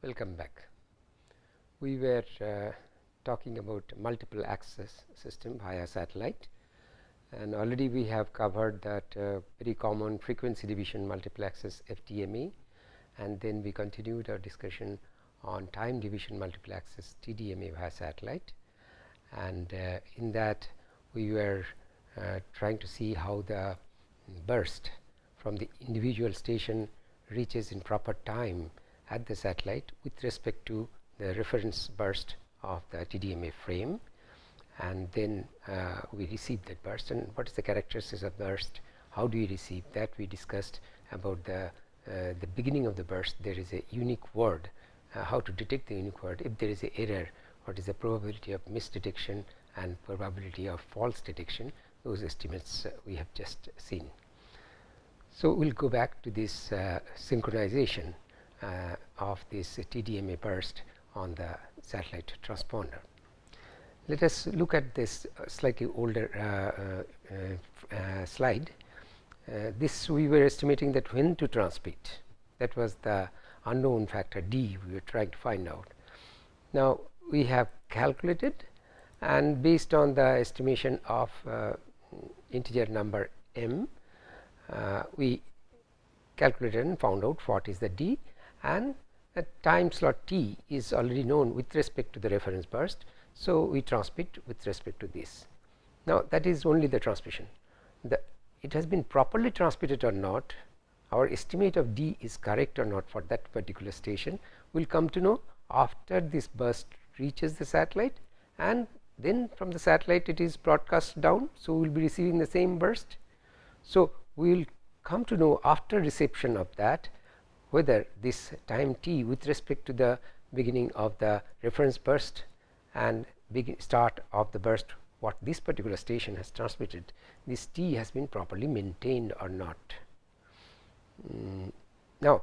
Welcome back. We were talking about multiple access system via satellite, and already we have covered that very common frequency division multiple access FDMA, and then we continued our discussion on time division multiple access TDMA via satellite, and in that we were trying to see how the burst from the individual station reaches in proper time at the satellite with respect to the reference burst of the TDMA frame, and then we receive that burst, and what is the characteristics of burst, how do we receive that. We discussed about the beginning of the burst. There is a unique word, how to detect the unique word. If there is an error, what is the probability of misdetection and probability of false detection. Those estimates we have just seen. So we will go back to this synchronization of this TDMA burst on the satellite transponder. Let us look at this slightly older slide. This we were estimating that when to transmit, that was the unknown factor D we were trying to find out. Now we have calculated, and based on the estimation of integer number m, we calculated and found out what is the D, and the time slot t is already known with respect to the reference burst. So we transmit with respect to this. Now that is only the transmission. It has been properly transmitted or not, our estimate of D is correct or not for that particular station, we will come to know after this burst reaches the satellite, and then from the satellite it is broadcast down. So we will be receiving the same burst. So we will come to know after reception of that whether this time t with respect to the beginning of the reference burst and start of the burst, what this particular station has transmitted, this t has been properly maintained or not. Now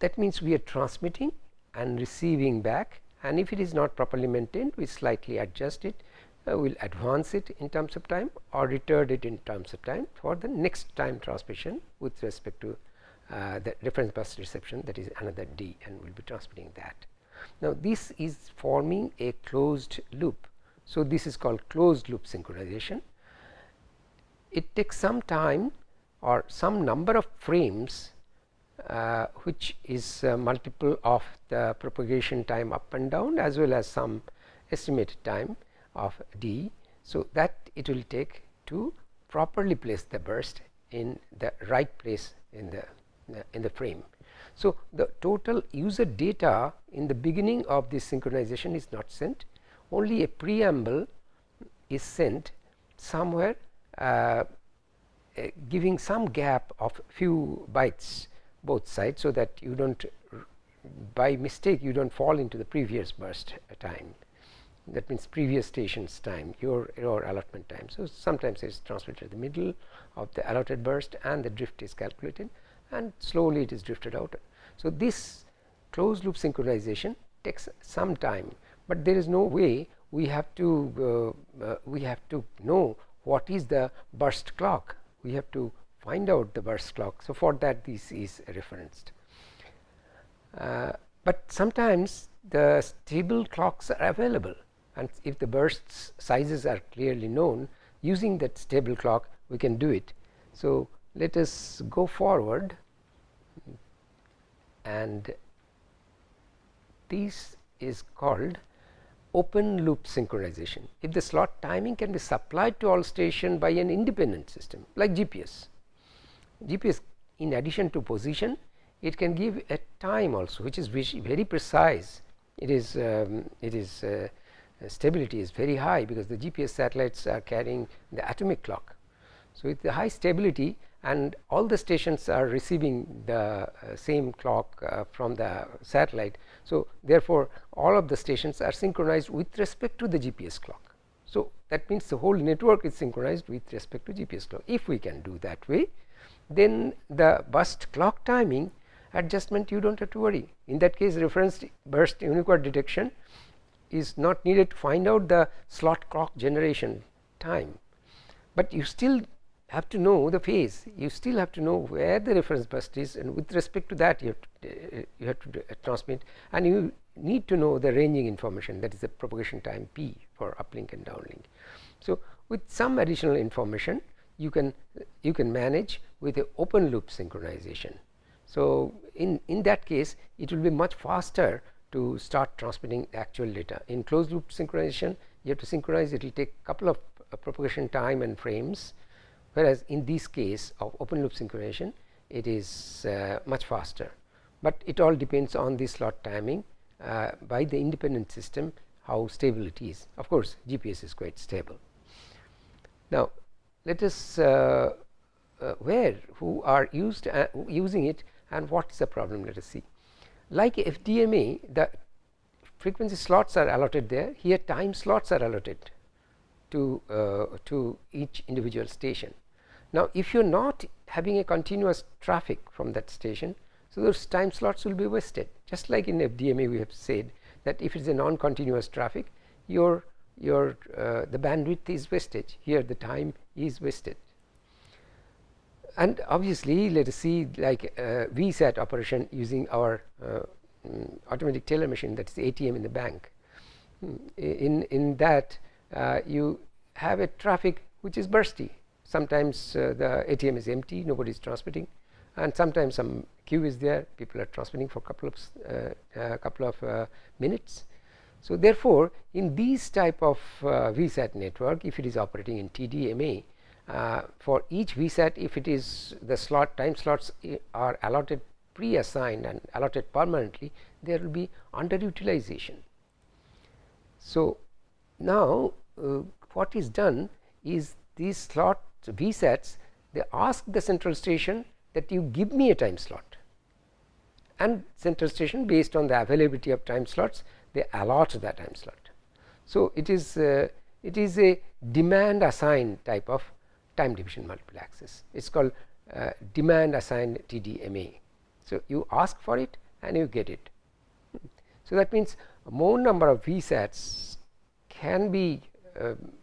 that means we are transmitting and receiving back, and if it is not properly maintained, we slightly adjust it, we will advance it in terms of time or retard it in terms of time for the next time transmission with respect to the reference burst reception, that is another D, and we will be transmitting that. Now this is forming a closed loop. So this is called closed loop synchronization. It takes some time or some number of frames which is multiple of the propagation time up and down, as well as some estimated time of D. So that it will take to properly place the burst in the right place in the frame. So the total user data in the beginning of this synchronization is not sent, only a preamble is sent somewhere giving some gap of few bytes both sides, so that you don't by mistake you don't fall into the previous burst time. That means previous station's time, your allotment time. So sometimes it is transmitted at the middle of the allotted burst and the drift is calculated, and slowly it is drifted out. So this closed loop synchronization takes some time, but there is no way we have to know what is the burst clock. We have to find out the burst clock. So for that this is referenced. But sometimes the stable clocks are available, and if the burst sizes are clearly known, using that stable clock we can do it. So let us go forward, and this is called open loop synchronization. If the slot timing can be supplied to all station by an independent system like GPS. GPS, in addition to position, it can give a time also, which is very precise. It is stability is very high, because the GPS satellites are carrying the atomic clock. So with the high stability, and all the stations are receiving the same clock from the satellite. So therefore all of the stations are synchronized with respect to the GPS clock. So that means the whole network is synchronized with respect to GPS clock. If we can do that way, then the burst clock timing adjustment you don't have to worry. In that case, reference burst unique detection is not needed to find out the slot clock generation time, but you still have to know the phase, you still have to know where the reference bus is, and with respect to that you have to transmit, and you need to know the ranging information, that is the propagation time p for uplink and downlink. So, with some additional information you can manage with a open loop synchronization. So, in that case it will be much faster to start transmitting actual data. In closed loop synchronization you have to synchronize, it will take a couple of propagation time and frames, whereas in this case of open loop synchronization it is much faster, but it all depends on the slot timing by the independent system, how stable it is. Of course, GPS is quite stable. Now, let us who are using it and what is the problem, let us see. Like FDMA, the frequency slots are allotted there, here time slots are allotted to each individual station. Now, if you are not having a continuous traffic from that station, so those time slots will be wasted. Just like in FDMA we have said that if it is a non-continuous traffic, the bandwidth is wastage, here the time is wasted. And obviously, let us see like VSAT operation using our automatic teller machine, that is ATM in the bank. In that you have a traffic which is bursty. Sometimes the ATM is empty, nobody is transmitting, and sometimes some queue is there, people are transmitting for a couple of minutes. So, therefore, in these type of VSAT network, if it is operating in TDMA, for each VSAT, if it is the time slots are allotted pre-assigned and allotted permanently, there will be underutilization. So, now what is done is these slot VSATs, they ask the central station that you give me a time slot, and central station, based on the availability of time slots, they allot that time slot. So, it is a demand assigned type of time division multiple access. It is called demand assigned TDMA. So, you ask for it and you get it. So, that means more number of VSATs can be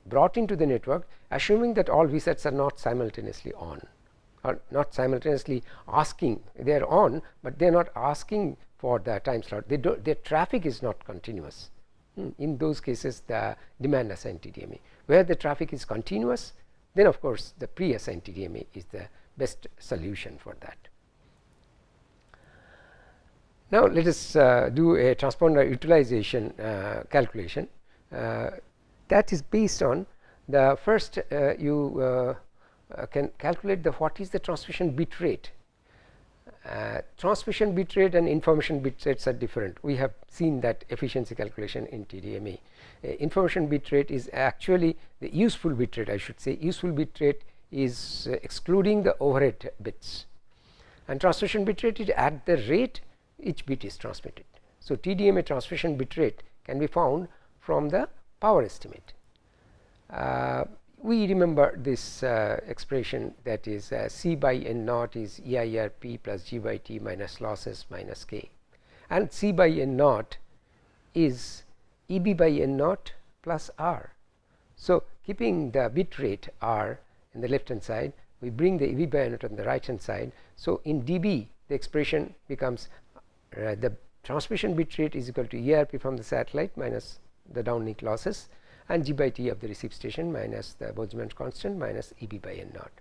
brought into the network, assuming that all VSATs are not simultaneously on, or not simultaneously asking. They are on, but they are not asking for the time slot, their traffic is not continuous. In those cases, the demand assigned TDMA. Where the traffic is continuous, then of course the pre-assigned TDMA is the best solution for that. Now, let us do a transponder utilization calculation. That is based on the first you can calculate what is the transmission bit rate. Transmission bit rate and information bit rates are different. We have seen that efficiency calculation in TDMA. Information bit rate is actually the useful bit rate, I should say. Useful bit rate is excluding the overhead bits, and transmission bit rate is at the rate each bit is transmitted. So, TDMA transmission bit rate can be found from the power estimate. We remember this expression, that is C by N naught is EIRP plus G by T minus losses minus K, and C by N naught is EB by N naught plus R. So, keeping the bit rate R in the left hand side, we bring the EB by N naught on the right hand side. So, in dB the expression becomes the transmission bit rate is equal to EIRP from the satellite minus the downlink losses, and G by T of the receive station minus the Boltzmann constant minus EB by N naught.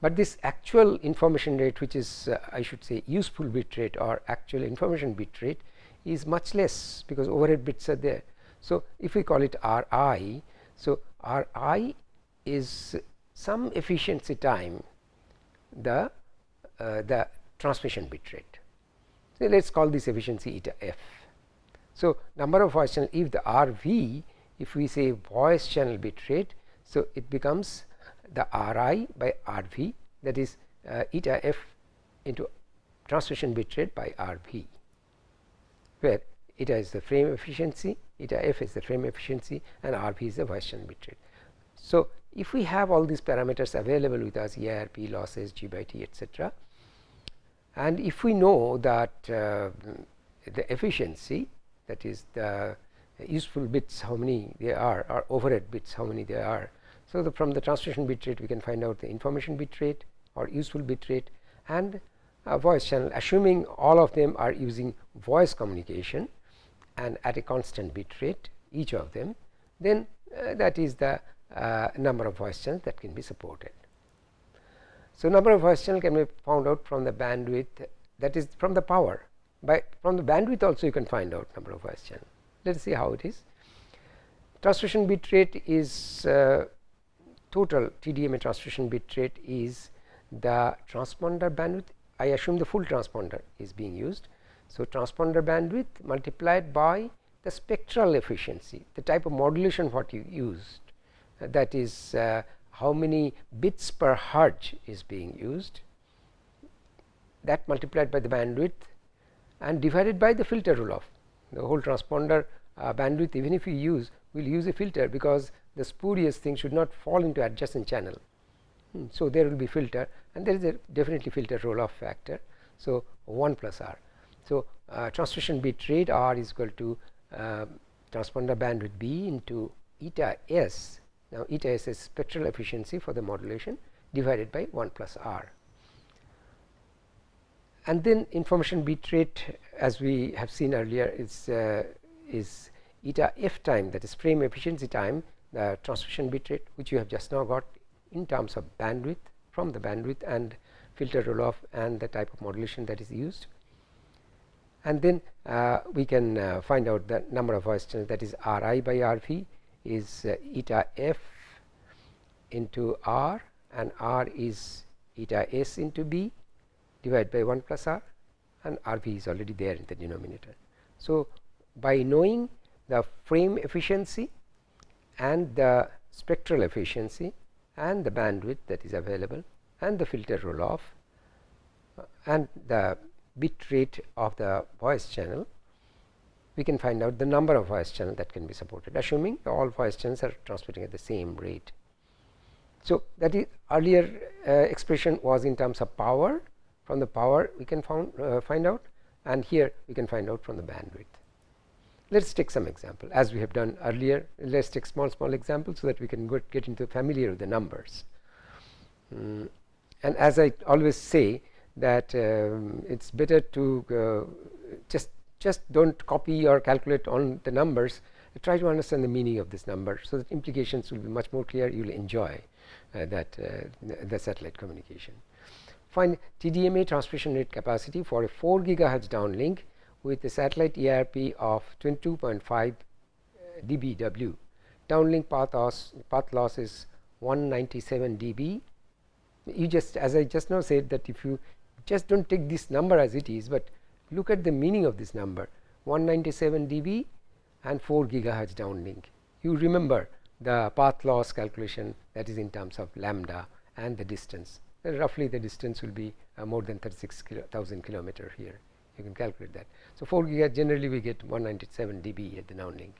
But this actual information rate, which is I should say useful bit rate or actual information bit rate, is much less because overhead bits are there. So, if we call it Ri, so Ri is some efficiency time the transmission bit rate. So, let us call this efficiency eta f. So, number of voice channel, if the RV, if we say voice channel bit rate, so it becomes the Ri by RV, that is eta f into transmission bit rate by RV, where eta is the frame efficiency, eta f is the frame efficiency, and RV is the voice channel bit rate. So, if we have all these parameters available with us, EIRP, losses, G by T, etc., and if we know that the efficiency, that is the useful bits how many they are, or overhead bits how many they are. So, from the transmission bit rate we can find out the information bit rate or useful bit rate and voice channel, assuming all of them are using voice communication and at a constant bit rate each of them, then that is the number of voice channels that can be supported. So, number of voice channel can be found out from the bandwidth, that is from the power. From the bandwidth also you can find out number of voice channel. Let us see how it is. Transmission bit rate is total TDMA transmission bit rate is the transponder bandwidth. I assume the full transponder is being used. So, transponder bandwidth multiplied by the spectral efficiency, the type of modulation what you used, that is how many bits per hertz is being used, that multiplied by the bandwidth and divided by the filter roll off. The whole transponder bandwidth, even if you use, will use a filter, because the spurious thing should not fall into adjacent channel. So, there will be filter, and there is a definitely filter roll off factor. So, 1 plus R. So, transmission bit rate R is equal to transponder bandwidth B into eta S. Now, eta S is spectral efficiency for the modulation divided by 1 plus R. And then information bit rate, as we have seen earlier, is eta F time, that is frame efficiency time, the transmission bit rate, which you have just now got in terms of bandwidth, from the bandwidth and filter roll off and the type of modulation that is used. And then we can find out the number of voice channels, that is Ri by Rv is eta F into R, and R is eta S into B divided by 1 plus R, and Rv is already there in the denominator. So, by knowing the frame efficiency and the spectral efficiency and the bandwidth that is available and the filter roll off and the bit rate of the voice channel, we can find out the number of voice channel that can be supported, assuming all voice channels are transmitting at the same rate. So, that is earlier expression was in terms of power. From the power we can find out, and here we can find out from the bandwidth. Let us take some example, as we have done earlier. Let us take small examples so that we can get into familiar with the numbers. And as I always say that it's better to just don't copy or calculate on the numbers, try to understand the meaning of this number, so that implications will be much more clear. You will enjoy the satellite communication. Find TDMA transmission rate capacity for a 4 gigahertz downlink with a satellite EIRP of 22.5 dBW. Downlink path loss is 197 dB. You just, as I just now said, that if you just don't take this number as it is, but look at the meaning of this number, 197 dB and 4 gigahertz downlink. You remember the path loss calculation, that is in terms of lambda and the distance. Roughly the distance will be more than 36,000 kilometer here. You can calculate that. So, 4 gigahertz generally we get 197 dB at the downlink,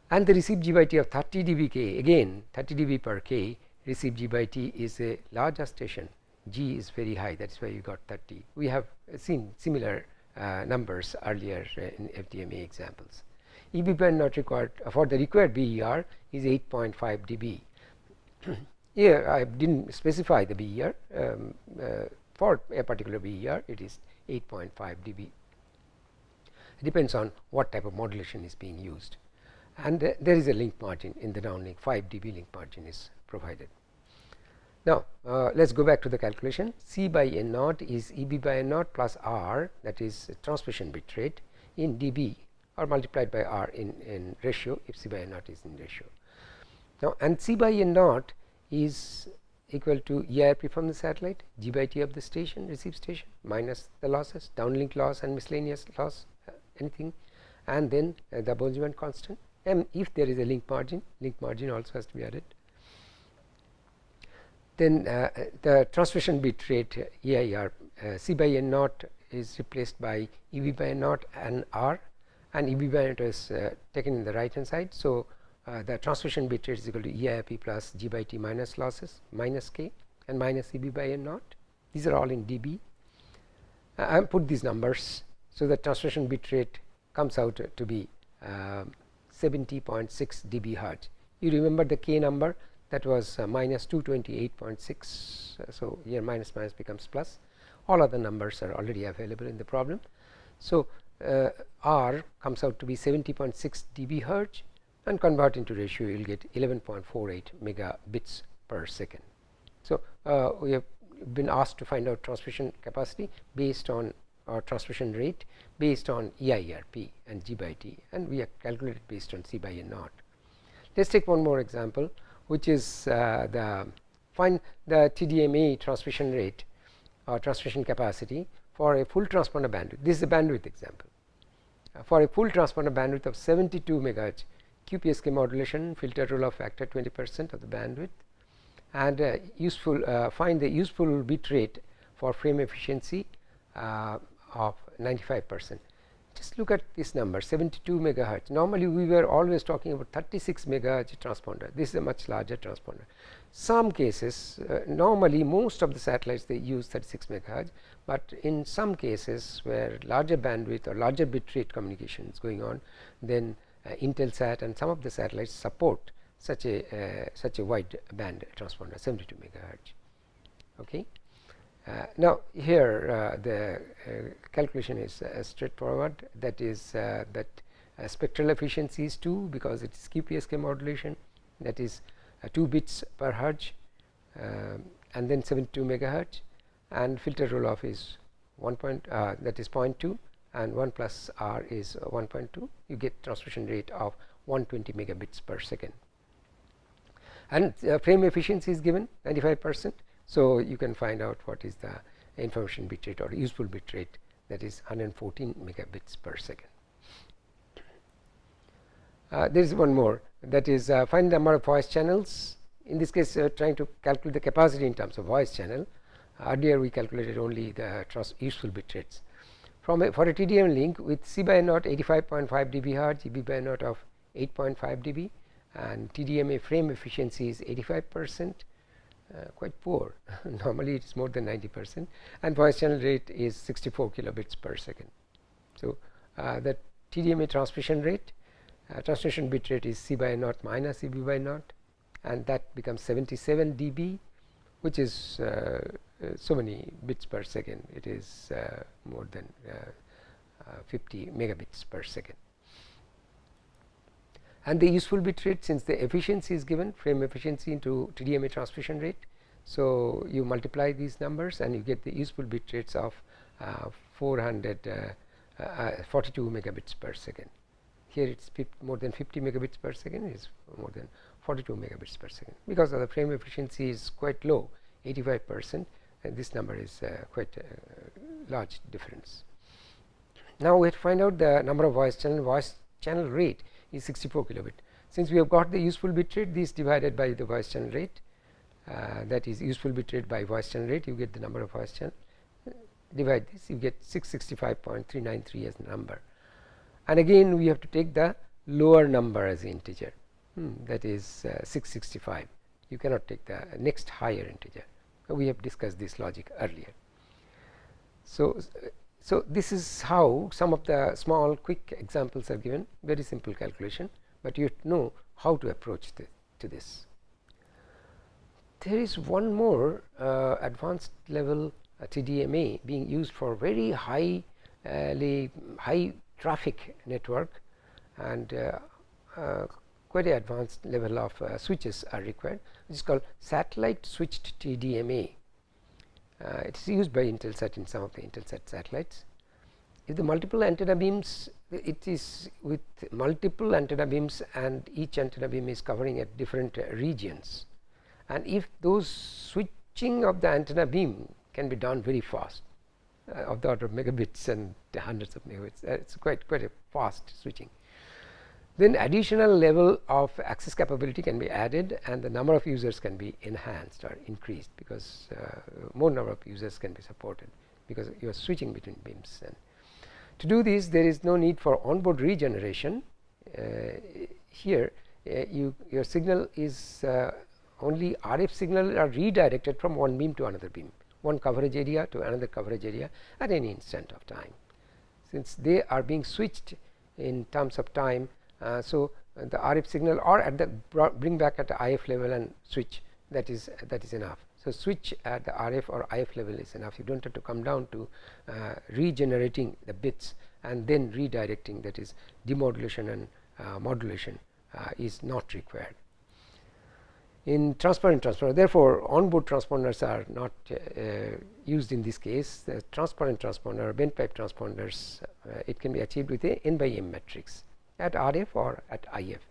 and the receive G by T of 30 dB K, again 30 dB per K. Receive G by T is a larger station, G is very high, that is why you got 30. We have seen similar numbers earlier in FDMA examples. EB band not required for the required BER is 8.5 dB. Here I did not specify the BER, for a particular BER it is 8.5 dB. It depends on what type of modulation is being used, and there is a link margin in the downlink, 5 dB link margin is provided. Now, let us go back to the calculation. C by N naught is EB by N naught plus R, that is transmission bit rate, in dB, or multiplied by R in ratio if C by N naught is in ratio. Now, and C by N naught is equal to EIRP from the satellite, G by T of the station, receive station, minus the losses, downlink loss and miscellaneous loss, anything, and then the Boltzmann constant. And if there is a link margin also has to be added. Then the transmission bit rate EIR, C by N naught is replaced by EB by N naught and R, and EB by N naught is taken in the right hand side. So, the transmission bit rate is equal to EIRP plus G by T minus losses minus K and minus EB by N naught. These are all in dB. I put these numbers, so the transmission bit rate comes out to be 70.6 dB hertz. You remember the K number, that was minus 228.6. So here minus minus becomes plus. All other numbers are already available in the problem. So R comes out to be 70.6 dB hertz, and convert into ratio you will get 11.48 megabits per second. So we have been asked to find out transmission capacity based on or transmission rate based on EIRP and G by T, and we have calculated based on C by N naught. Let us take one more example, which is find the TDMA transmission rate or transmission capacity for a full transponder bandwidth. This is a bandwidth example. For a full transponder bandwidth of 72 megahertz, QPSK modulation, filter roll-off factor 20% of the bandwidth, and find the useful bit rate for frame efficiency of 95%. Just look at this number, 72 megahertz. Normally we were always talking about 36 megahertz transponder. This is a much larger transponder. Some cases, normally most of the satellites they use 36 megahertz, but in some cases where larger bandwidth or larger bit rate communication is going on, then Intelsat and some of the satellites support such a wide band transponder, 72 megahertz. Okay. Now here the calculation is straightforward. That is that spectral efficiency is 2 because it is QPSK modulation, that is 2 bits per hertz, and then 72 megahertz, and filter roll off is 1 that is 0.2, and 1 plus R is 1.2. You get transmission rate of 120 megabits per second, and frame efficiency is given 95%. So you can find out what is the information bit rate or useful bit rate, that is 114 megabits per second. There is one more, that is find the number of voice channels. In this case trying to calculate the capacity in terms of voice channel. Earlier we calculated only the useful bit rates. For a TDM link with C by N naught 85.5 dB hertz, EB by N naught of 8.5 dB, and TDMA frame efficiency is 85%. Quite poor. Normally it is more than 90%, and voice channel rate is 64 kilobits per second. So the TDMA transmission rate, transmission bit rate is C by N naught minus EB by N naught, and that becomes 77 dB, which is so many bits per second. It is more than 50 megabits per second. And the useful bit rate, since the efficiency is given, frame efficiency into TDMA transmission rate, so you multiply these numbers and you get the useful bit rates of 442 megabits per second. Here it's more than 50 megabits per second, is more than 42 megabits per second. Because the frame efficiency is quite low, 85%, and this number is quite large difference. Now we have to find out the number of voice channel rate is 64 kilobit. Since we have got the useful bit rate, this divided by the voice channel rate, that is useful bit rate by voice channel rate, you get the number of voice channel. Divide this, you get 665.393 as the number, and again we have to take the lower number as the integer, that is 665. You cannot take the next higher integer. We have discussed this logic earlier. So this is how some of the small quick examples are given, very simple calculation, but you have to know how to approach to this. There is one more advanced level TDMA being used for very high traffic network, and quite an advanced level of switches are required, which is called satellite switched TDMA. It is used by Intelsat in some of the Intelsat satellites. If the multiple antenna beams, it is with multiple antenna beams, and each antenna beam is covering at different regions, and if those switching of the antenna beam can be done very fast, of the order of megabits and hundreds of megabits, it's quite a fast switching, then additional level of access capability can be added, and the number of users can be enhanced or increased, because more number of users can be supported, because you are switching between beams. And to do this, there is no need for onboard regeneration. Here your signal is only RF signal are redirected from one beam to another beam, one coverage area to another coverage area at any instant of time. Since they are being switched in terms of time, so the RF signal, or at the bring back at the IF level and switch. That is enough. So switch at the RF or IF level is enough. You don't have to come down to regenerating the bits and then redirecting, that is demodulation and modulation is not required. In transparent transponder, therefore onboard transponders are not used in this case. The transparent transponder or bent pipe transponders, it can be achieved with a n by m matrix at RF or at IF.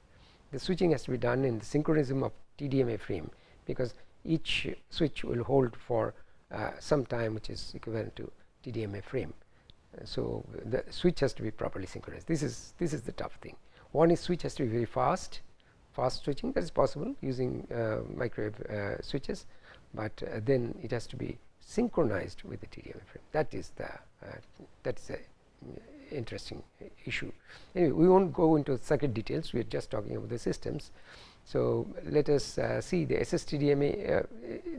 The switching has to be done in the synchronism of TDMA frame, because each switch will hold for some time which is equivalent to TDMA frame. So the switch has to be properly synchronized. This is the tough thing. One is switch has to be very fast switching. That is possible using microwave switches, but then it has to be synchronized with the TDMA frame. That is the interesting issue. Anyway, we won't go into circuit details. We are just talking about the systems. So let us see the SSTDMA.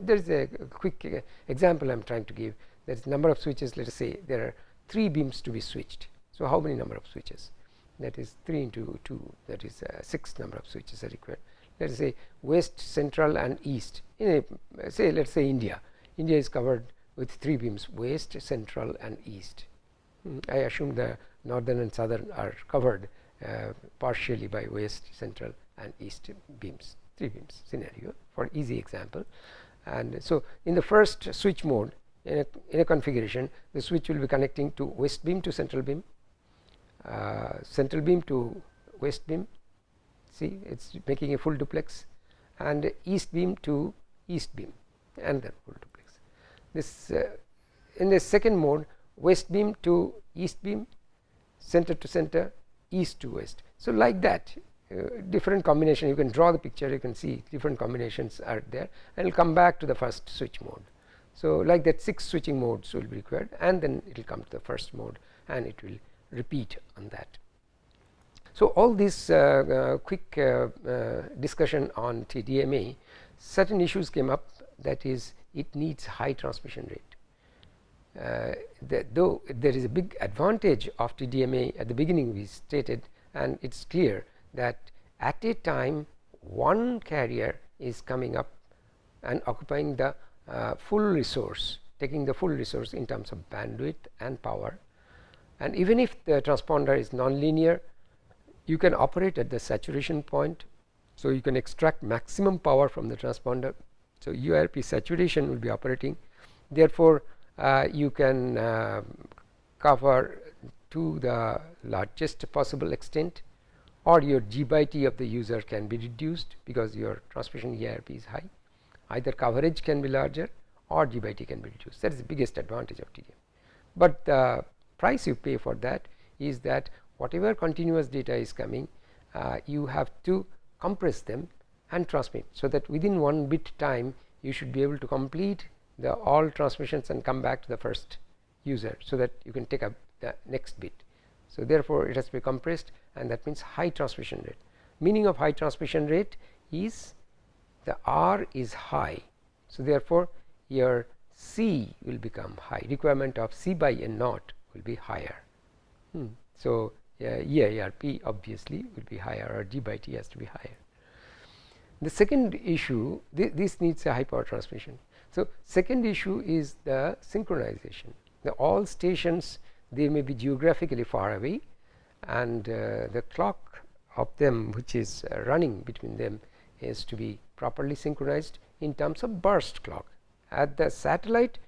There is a quick example I am trying to give. There is number of switches. Let us say there are 3 beams to be switched. So how many number of switches? That is 3 into 2. That is 6 number of switches are required. Let us say west, central, and east. In a, say let us say India. India is covered with 3 beams: west, central, and east. I assume the northern and southern are covered partially by west, central, and east beams. 3 beams scenario for easy example. And so in the first switch mode, in a configuration, the switch will be connecting to west beam to central beam, central beam to west beam. See, it's making a full duplex, and east beam to east beam, and then full duplex. This in the second mode, west beam to east beam, center to center, east to west. So like that, different combination. You can draw the picture. You can see different combinations are there, and it'll come back to the first switch mode. So like that, 6 switching modes will be required, and then it will come to the first mode, and it will repeat on that. So all this quick discussion on TDMA, certain issues came up, that is, it needs high transmission rate. Though there is a big advantage of TDMA at the beginning we stated, and it's clear that at a time one carrier is coming up and occupying the full resource, taking the full resource in terms of bandwidth and power. And even if the transponder is non-linear, you can operate at the saturation point, so you can extract maximum power from the transponder. So URP saturation will be operating. Therefore you can cover to the largest possible extent, or your G by T of the user can be reduced because your transmission EIRP is high. Either coverage can be larger or G by T can be reduced. That is the biggest advantage of TDM. But the price you pay for that is that whatever continuous data is coming, you have to compress them and transmit, so that within 1 bit time you should be able to complete the all transmissions and come back to the first user, so that you can take up the next bit. So therefore it has to be compressed, and that means high transmission rate. Meaning of high transmission rate is the R is high, so therefore your C will become high. Requirement of C by N naught will be higher. So EIRP obviously will be higher, or G by T has to be higher. The second issue, this needs a high power transmission. So second issue is the synchronization. All stations, they may be geographically far away, and the clock of them which is running between them is to be properly synchronized in terms of burst clock. At the satellite,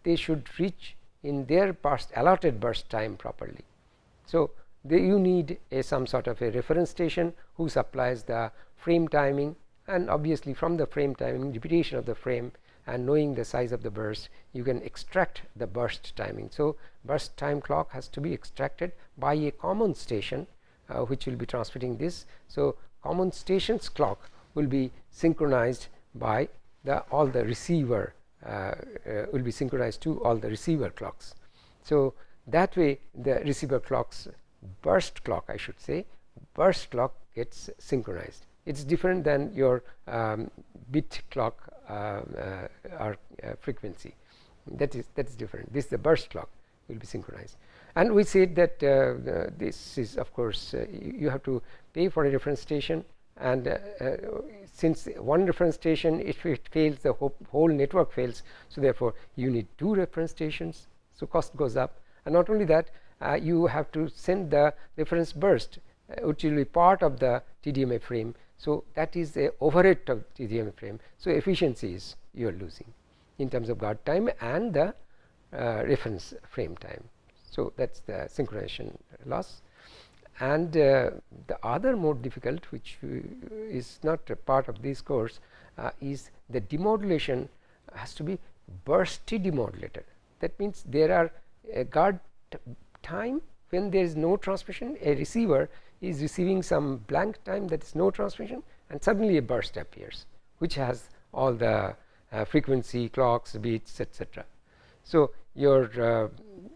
they should reach in their burst, allotted burst time properly. So you need some sort of a reference station who supplies the frame timing, and obviously from the frame timing, repetition of the frame and knowing the size of the burst, you can extract the burst timing. So burst time clock has to be extracted by a common station which will be transmitting this. So common station's clock will be synchronized by all the receiver, will be synchronized to all the receiver clocks. So that way the receiver clock's burst clock, I should say, burst clock gets synchronized. It's different than your bit clock or frequency. That is different. This is the burst clock. will be synchronized. And we said that this is, of course, you have to pay for a reference station, and since one reference station, if it fails, the whole network fails. So therefore you need 2 reference stations, so cost goes up. And not only that, you have to send the reference burst, which will be part of the TDMA frame. So that is a overhead of TDMA frame. So efficiencies you are losing in terms of guard time and the reference frame time. So that's the synchronization loss. And the other more difficult, which is not a part of this course, is the demodulation has to be bursty demodulator. That means there are a guard time when there is no transmission. A receiver is receiving some blank time, that is no transmission, and suddenly a burst appears, which has all the frequency, clocks, beats, etc. So your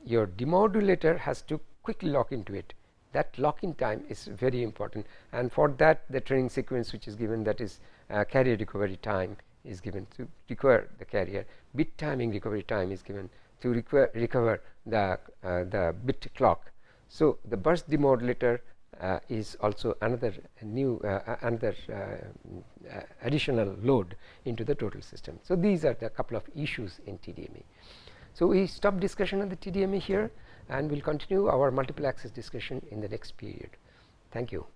demodulator has to quickly lock into it. That lock-in time is very important, and for that the training sequence which is given, that is carrier recovery time, is given to recover the carrier. Bit timing recovery time is given to recover the bit clock. So the burst demodulator is also another new additional load into the total system. So these are the couple of issues in TDMA. So we stop discussion on the TDMA here, and we'll continue our multiple access discussion in the next period. Thank you.